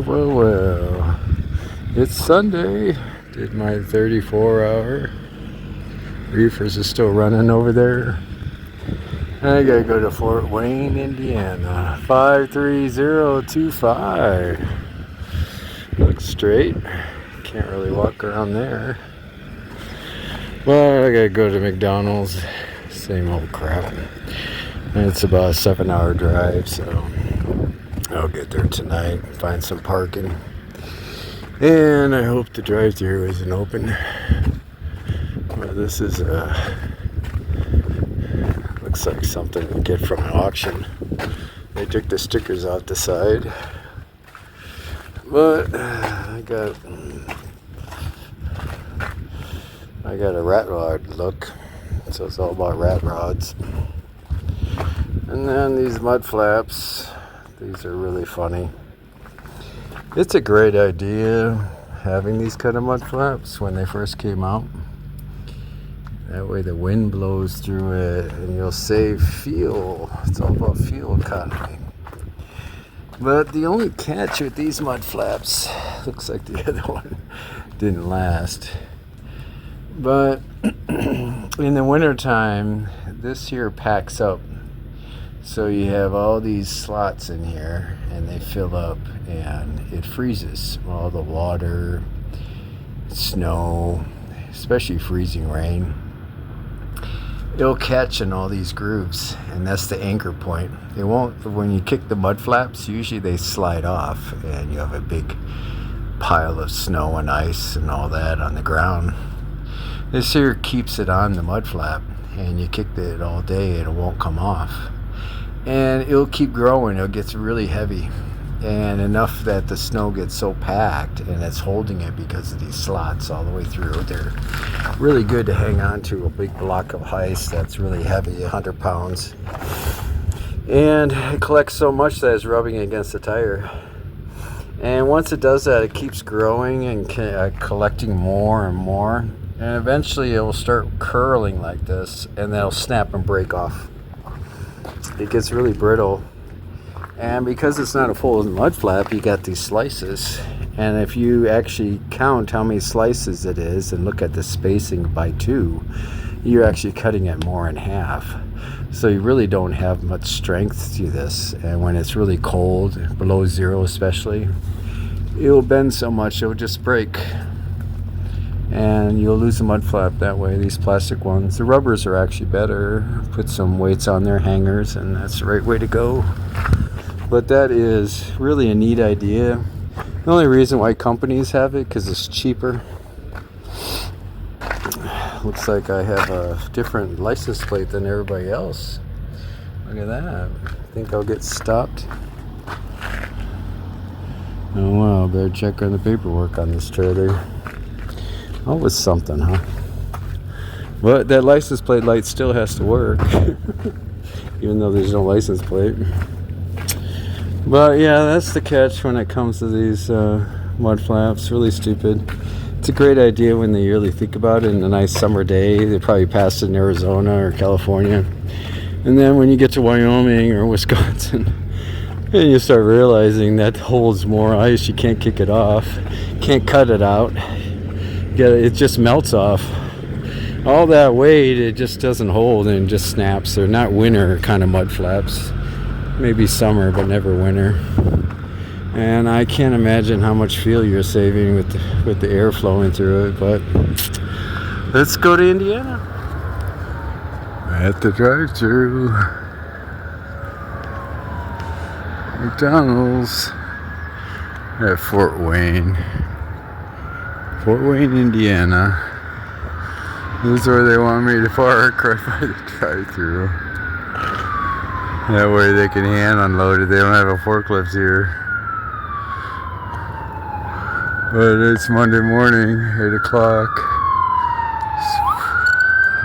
Well. It's Sunday. Did my 34-hour. Reefers is still running over there. I gotta go to Fort Wayne, Indiana. 53025. Looks straight. Can't really walk around there. Well, I gotta go to McDonald's. Same old crap. It's about a 7-hour drive, so I'll get there tonight, find some parking. And I hope the drive-thru isn't open. Well, this is looks like something you get from an auction. They took the stickers off the side. But I got a rat rod look. So it's all about rat rods. And then these mud flaps. These are really funny. It's a great idea having these kind of mud flaps when they first came out. That way the wind blows through it and you'll save fuel. It's all about fuel economy. But the only catch with these mud flaps, looks like the other one didn't last. But in the wintertime, this here packs up. So you have all these slots in here and they fill up and it freezes. All the water, snow, especially freezing rain, it'll catch in all these grooves, and that's the anchor point. It won't, when you kick the mud flaps, usually they slide off and you have a big pile of snow and ice and all that on the ground. This here keeps it on the mud flap, and you kick it all day and it won't come off. And it'll keep growing. It gets really heavy, and enough that the snow gets so packed and it's holding it because of these slots all the way through. They're really good to hang on to a big block of ice that's really heavy, 100 pounds. And it collects so much that it's rubbing against the tire. And once it does that, it keeps growing and collecting more and more. And eventually it will start curling like this, and then it'll snap and break off. It gets really brittle. And because it's not a full mud flap, you got these slices. And if you actually count how many slices it is and look at the spacing by 2, you're actually cutting it more in half. So you really don't have much strength to this. And when it's really cold, below 0 especially, it'll bend so much it'll just break. And you'll lose the mud flap that way. These plastic ones, the rubbers are actually better. Put some weights on their hangers, and that's the right way to go. But that is really a neat idea. The only reason why companies have it, because it's cheaper. Looks like I have a different license plate than everybody else. Look at that. I think I'll get stopped. Oh wow, better check on the paperwork on this trailer. Oh, it's something, huh? But that license plate light still has to work. Even though there's no license plate. But yeah, that's the catch when it comes to these mud flaps. Really stupid. It's a great idea when they really think about it. In a nice summer day, they probably passed it in Arizona or California. And then when you get to Wyoming or Wisconsin, and you start realizing that holds more ice, you can't kick it off, can't cut it out. It just melts off. All that weight, it just doesn't hold and just snaps. They're not winter kind of mud flaps. Maybe summer, but never winter. And I can't imagine how much fuel you're saving with the air flowing through it. But let's go to Indiana. At the drive-thru, McDonald's at Fort Wayne, Indiana. This is where they want me to park, right by the drive-thru. That way they can hand unload it. They don't have a forklift here. But it's Monday morning, 8 o'clock.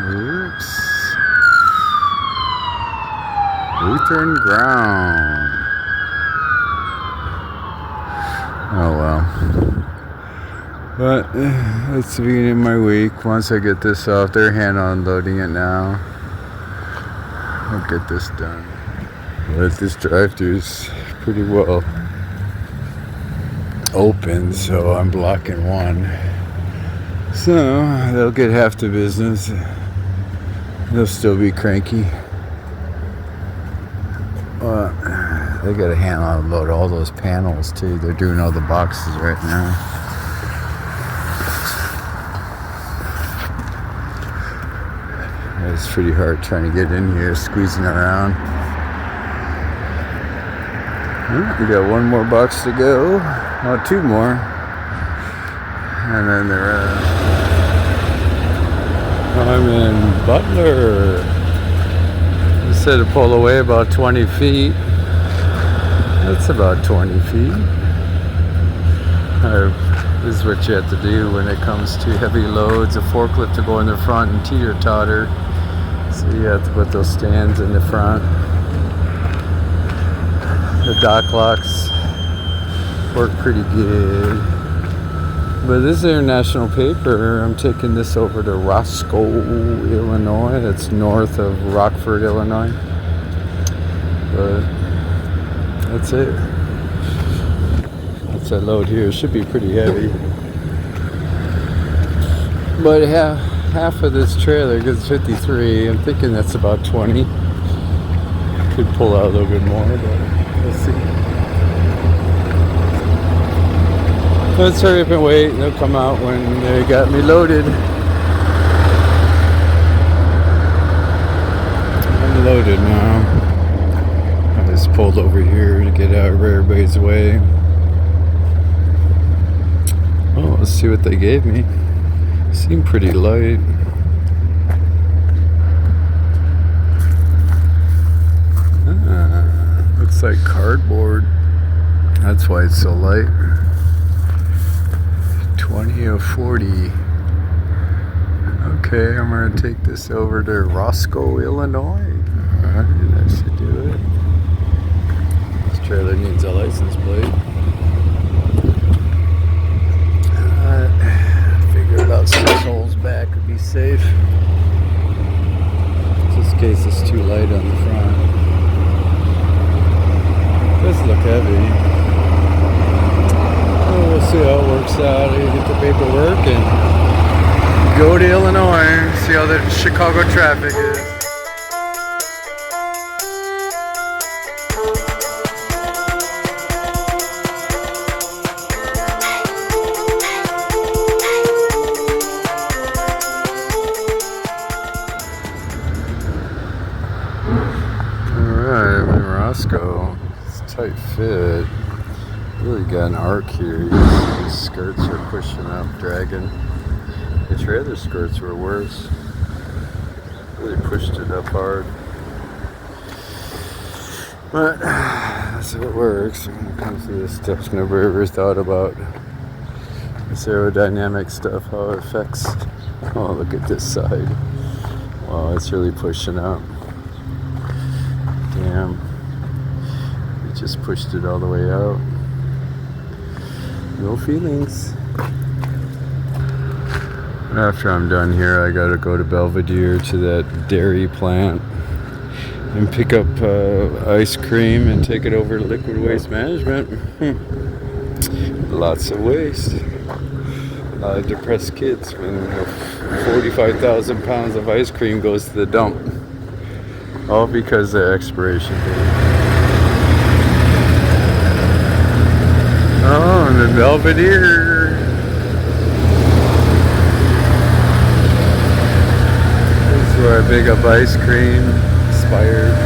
Oops. Lutheran ground. Oh well. But it's the beginning of my week. Once I get this off, they're hand unloading it now. I'll get this done. But this drive-thru is pretty well open, so I'm blocking one. So they'll get half the business. They'll still be cranky. They got to hand unload all those panels too. They're doing all the boxes right now. It's pretty hard trying to get in here, squeezing around. We got one more box to go. Oh, two more. And then I'm in Butler. They said to pull away about 20 feet. That's about 20 feet. This is what you have to do when it comes to heavy loads. A forklift to go in the front and teeter-totter. So you have to put those stands in the front. The dock locks work pretty good. But this is international paper. I'm taking this over to Roscoe, Illinois. That's north of Rockford, Illinois. But that's it. That's that load here. It should be pretty heavy. But half of this trailer, because it's 53, I'm thinking that's about 20. Could pull out a little bit more, but we'll see. Let's hurry up and wait. They'll come out when they got me loaded. I'm loaded now. I just pulled over here to get out of everybody's way. Oh, let's see what they gave me. Seemed pretty light. Looks like cardboard. That's why it's so light. 20 of 40. Okay, I'm going to take this over to Roscoe, Illinois. Alright, that should do it. This trailer needs a license plate. Figured out 6 holes back would be safe. Just in case it's too light on the front. Does look heavy. We'll see how it works out. I get the paperwork and go to Illinois, see how the Chicago traffic is. Alright, I'm in Roscoe. It's a tight fit. Really got an arc here. These skirts are pushing up, dragging. The trailer skirts were worse. Really pushed it up hard. But that's how it works when it comes to this stuff. Nobody ever thought about this aerodynamic stuff, how it affects. Oh, look at this side. Wow, it's really pushing up. Damn. It just pushed it all the way out. No feelings. After I'm done here, I gotta go to Belvedere to that dairy plant and pick up ice cream and take it over to liquid waste management. Lots of waste. A lot of depressed kids when 45,000 pounds of ice cream goes to the dump. All because of the expiration date. Oh, and the Belvedere. This is where I pick up ice cream. Expired.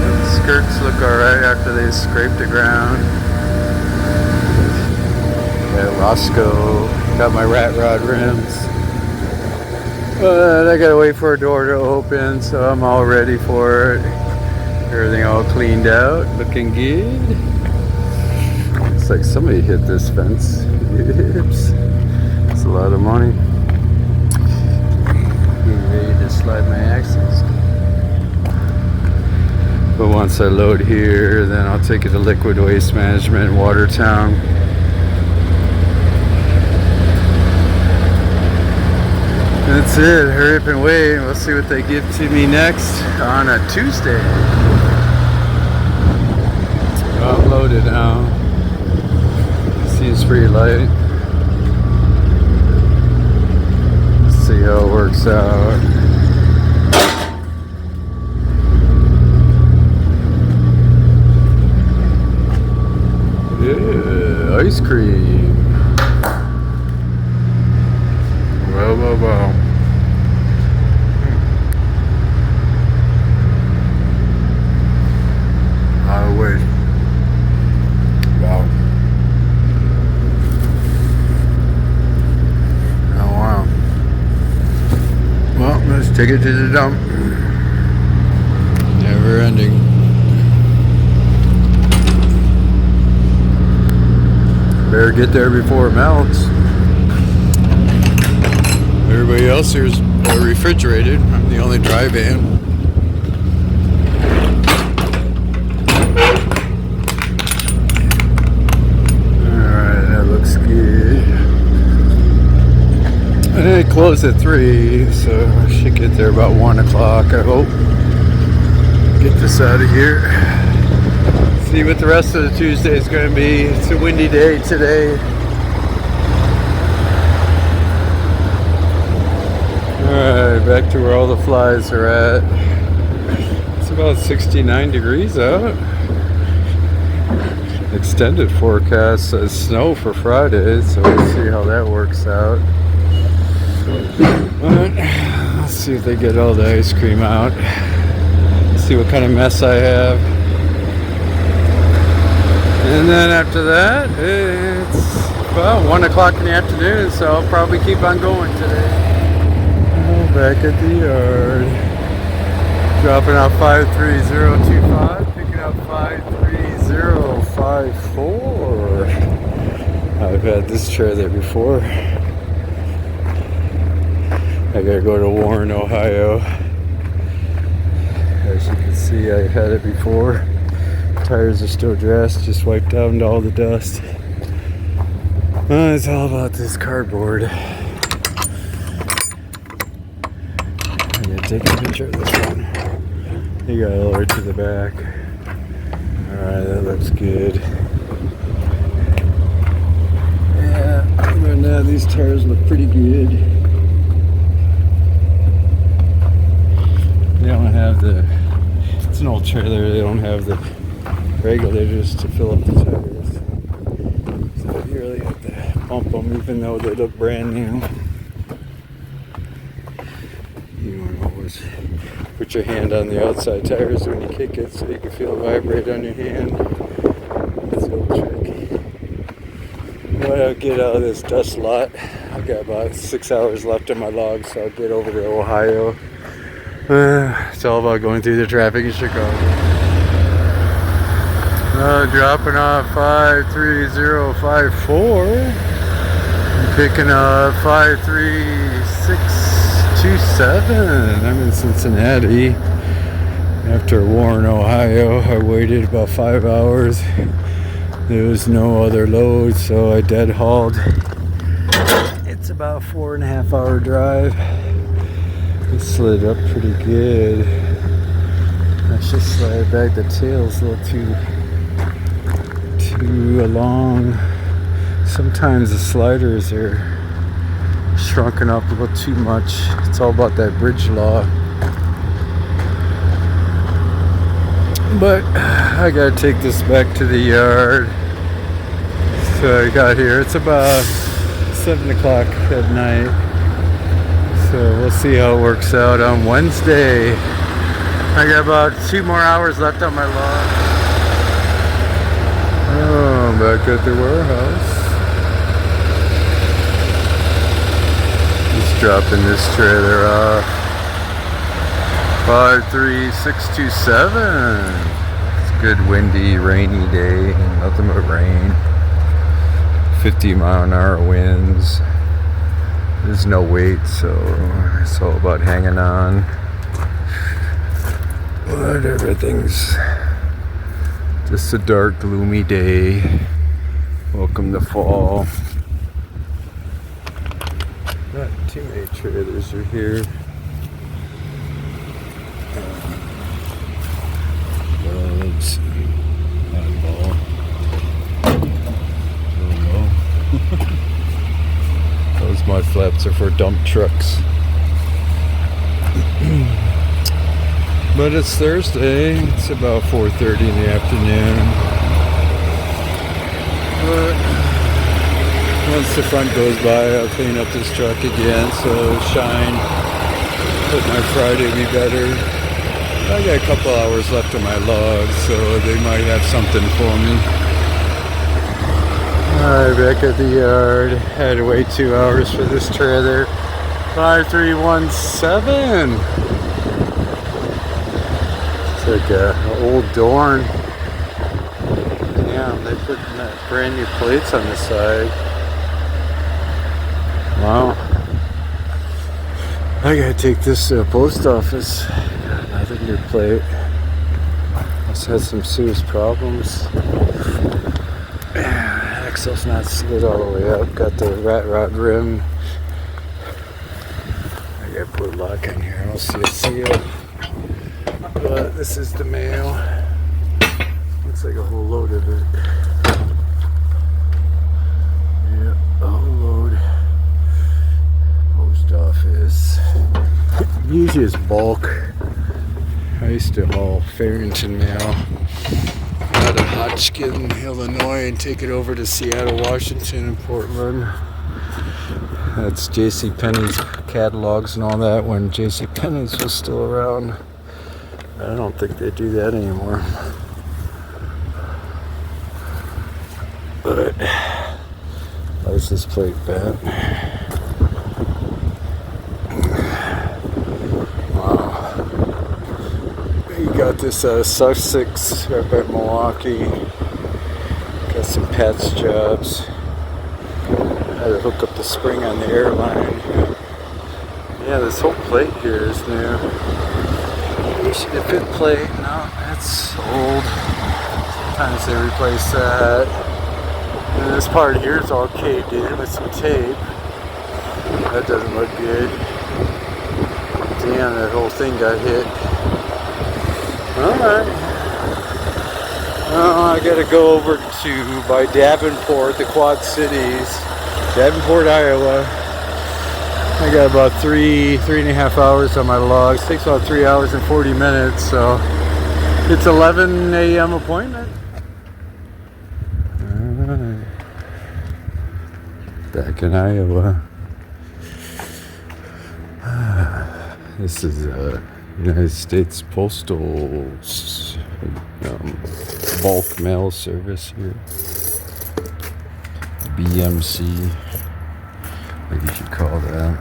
The skirts look alright after they scrape the ground. At Roscoe. Got my rat rod rims. But I gotta wait for a door to open, so I'm all ready for it. Everything all cleaned out, looking good. Looks like somebody hit this fence. Oops. That's a lot of money. Getting ready to slide my axles. But once I load here, then I'll take it to liquid waste management in Watertown. That's it. Hurry up and wait. We'll see what they give to me next on a Tuesday. I'm loaded now. Seems pretty light. Let's see how it works out. Yeah, ice cream. Wow. Wait. Wow. Oh, wow. Well, let's take it to the dump. Never ending. Better get there before it melts. Everybody else here is refrigerated. I'm the only dry van. They close at 3, so I should get there about 1 o'clock, I hope. Get this out of here. See what the rest of the Tuesday is going to be. It's a windy day today. Alright, back to where all the flies are at. It's about 69 degrees out. Extended forecast says snow for Friday, so we'll see how that works out. But let's see if they get all the ice cream out. See what kind of mess I have. And then after that, it's about 1 o'clock in the afternoon, so I'll probably keep on going today. Oh, back at the yard. Dropping off 53025, picking up 53054. I've had this trailer before. I gotta go to Warren, Ohio. As you can see, I had it before. Tires are still dressed, just wiped down all the dust. It's all about this cardboard. I'm gonna take a picture of this one. You got all the way to the back. Alright, that looks good. Yeah, other than that, these tires look pretty good. They don't have it's an old trailer, they don't have the regulators to fill up the tires. So you really have to pump them even though they look brand new. You want to always put your hand on the outside tires when you kick it so you can feel it vibrate on your hand. That's a little trick. But I'll get out of this dust lot. I've got about 6 hours left on my log, so I'll get over to Ohio. It's all about going through the traffic in Chicago. Dropping off 53054. I'm picking up 53627. I'm in Cincinnati. After Warren, Ohio, I waited about 5 hours. There was no other load, so I dead hauled. It's about a 4.5 hour drive. It slid up pretty good. I should slide back. The tail's a little too long. Sometimes the sliders are shrunken up a little too much. It's all about that bridge law. But I gotta take this back to the yard. So I got here. It's about 7 o'clock at night. So we'll see how it works out on Wednesday. I got about 2 more hours left on my log. Oh, I'm back at the warehouse. Just dropping this trailer off. 53627. It's a good windy, rainy day. Nothing but rain. 50-mile-an-hour winds. There's no weight, so it's all about hanging on. But everything's just a dark, gloomy day. Welcome to fall. Not too many trailers are here. Let's see. Oddball. Really low. Those mud flaps are for dump trucks. But it's Thursday. It's about 4:30 in the afternoon. But once the front goes by, I'll clean up this truck again so it'll shine. Hope my Friday will be better. I got a couple hours left on my log, so they might have something for me. Alright, back at the yard. Had to wait 2 hours for this trailer. 5317. It's like an old Dorn. Yeah, they put brand new plates on the side. Wow. I gotta take this to the post office. Got another new plate. Must have had some serious problems. Axle's not slid all the way up. Got the rat rod rim. I gotta put a lock on here. I don't see a seal. But this is the mail. Looks like a whole load of it. Yeah, a whole load. Post office. Usually it's bulk. I used to haul Farrington mail out of Hotchkiss, Illinois, and take it over to Seattle, Washington, and Portland. That's JCPenney's catalogs and all that when JCPenney's was still around. I don't think they do that anymore. But license plate bent. Wow. You got this Sussex up at Milwaukee. Got some patch jobs. Had to hook up the spring on the airline. Yeah, this whole plate here is new. The fit plate, no, that's old. Sometimes they replace that. And this part here is all caved in with some tape. That doesn't look good. Damn, that whole thing got hit. Alright. Oh, I gotta go over to by Davenport, the Quad Cities. Davenport, Iowa. I got about three and a half hours on my logs. Takes about 3 hours and 40 minutes, so it's 11 a.m. appointment. Alright. Back in Iowa. This is United States Postal bulk mail service here. BMC. I guess you'd call that.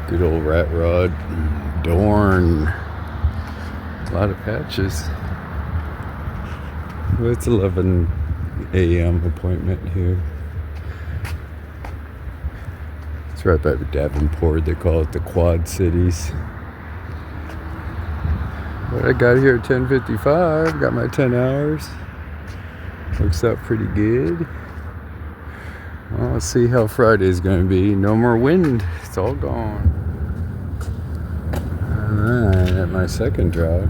Good old rat rod. Dorn. A lot of patches. Well, it's 11 a.m. appointment here. It's right by Davenport. They call it the Quad Cities. But I got here at 10:55. Got my 10 hours. Works out pretty good. Well, let's see how Friday's going to be. No more wind. It's all gone. Alright, at my second drive.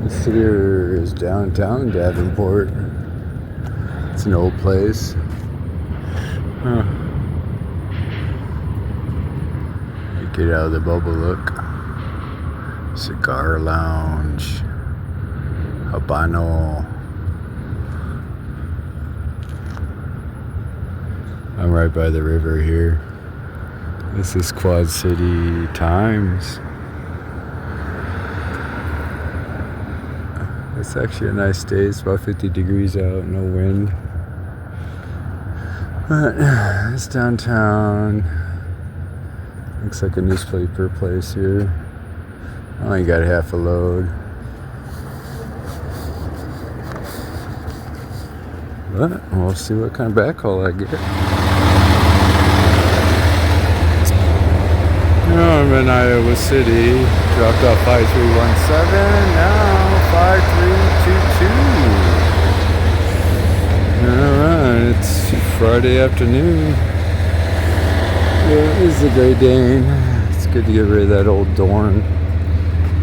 This here is downtown Davenport. It's an old place. Huh. You get out of the bubble, look. Cigar Lounge. Habano. I'm right by the river here. This is Quad City Times. It's actually a nice day. It's about 50 degrees out, no wind. But it's downtown. Looks like a newspaper place here. I only got half a load. But we'll see what kind of backhaul I get. I'm in Iowa City. Dropped off 5317. Now 5322. Alright, it's Friday afternoon. Yeah, this is a Great Dane. It's good to get rid of that old Dorn.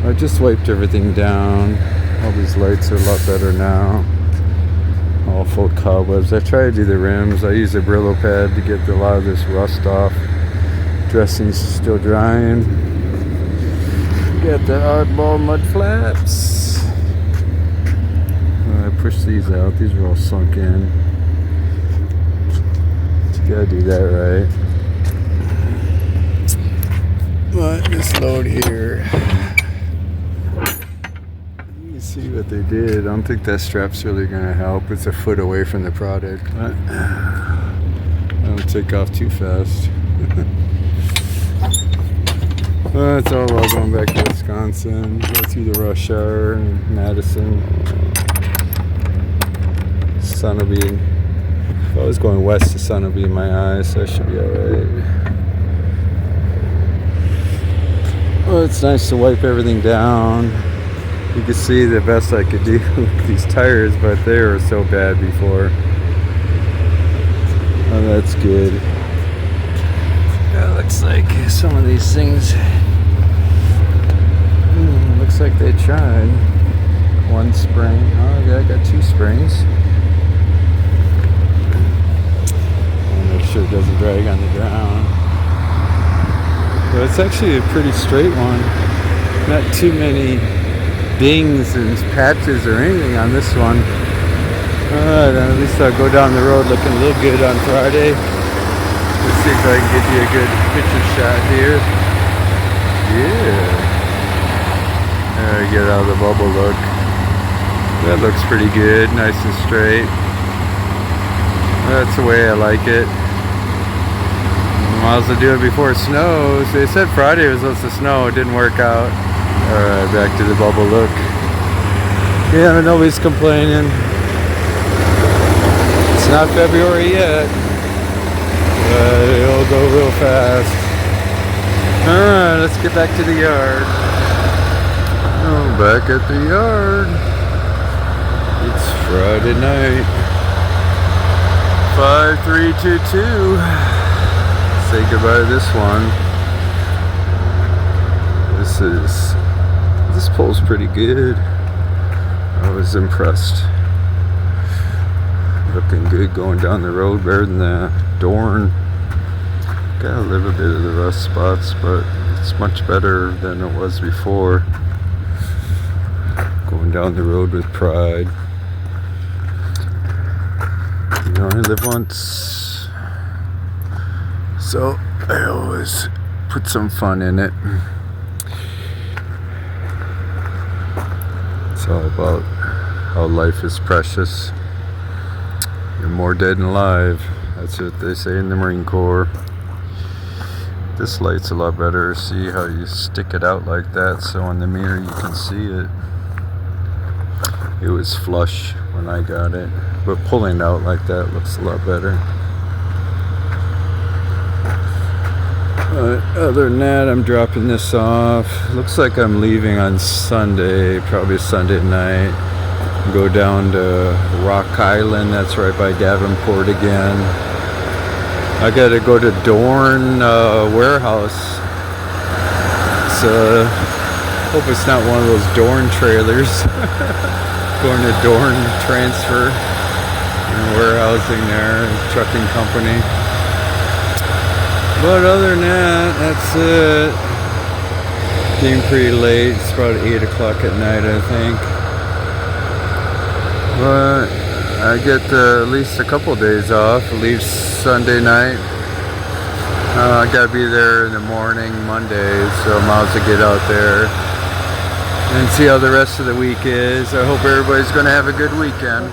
I just wiped everything down. All these lights are a lot better now. All full cobwebs. I tried to do the rims. I used a Brillo pad to get a lot of this rust off. Dressing's still drying. Got the oddball mud flaps. I pushed these out. These are all sunk in. You gotta do that right. But this load here, you can see what they did. I don't think that strap's really gonna help. It's a foot away from the product, but I don't take off too fast. Well, it's all about going back to Wisconsin, go through the rush hour in Madison. Sunapee. If I was going west to Sunapee in my eyes, so I should be alright. Well, it's nice to wipe everything down. You can see the best I could do with these tires, but they were so bad before. Oh, that's good. It looks like some of these things, looks like they tried. One spring. Oh, yeah, I got two springs. I'll make sure it doesn't drag on the ground. But it's actually a pretty straight one. Not too many dings and patches or anything on this one. Alright, at least I'll go down the road looking a little good on Friday. Let's see if I can get you a good picture shot here. Yeah. Get out of the bubble look. That looks pretty good, nice and straight. That's the way I like it. Might as well do it before it snows. They said Friday was supposed to snow, it didn't work out. Alright, back to the bubble look. Yeah, nobody's complaining. It's not February yet. But it'll go real fast. Alright, let's get back to the yard. Oh, back at the yard. It's Friday night. 5322. Say goodbye to this one. This pole's pretty good. I was impressed. Looking good going down the road, better than the Dorn. Got a little bit of the rust spots, but it's much better than it was before. Going down the road with pride. You only live once, so I always put some fun in it. It's all about how life is precious. You're more dead than alive. That's what they say in the Marine Corps. This light's a lot better. See how you stick it out like that, so on the mirror you can see it. It was flush when I got it, but pulling out like that looks a lot better. Other than that, I'm dropping this off. Looks like I'm leaving on Sunday, probably Sunday night. Go down to Rock Island, that's right by Davenport again. I gotta go to Dorn warehouse. So, hope it's not one of those Dorn trailers. Going to Dorn Transfer and warehousing there, trucking company. But other than that, that's it. Getting pretty late. It's about 8 o'clock at night, I think. But I get at least a couple days off. I leave Sunday night. I gotta be there in the morning, Monday, so I might as well get out there and see how the rest of the week is. I hope everybody's gonna have a good weekend.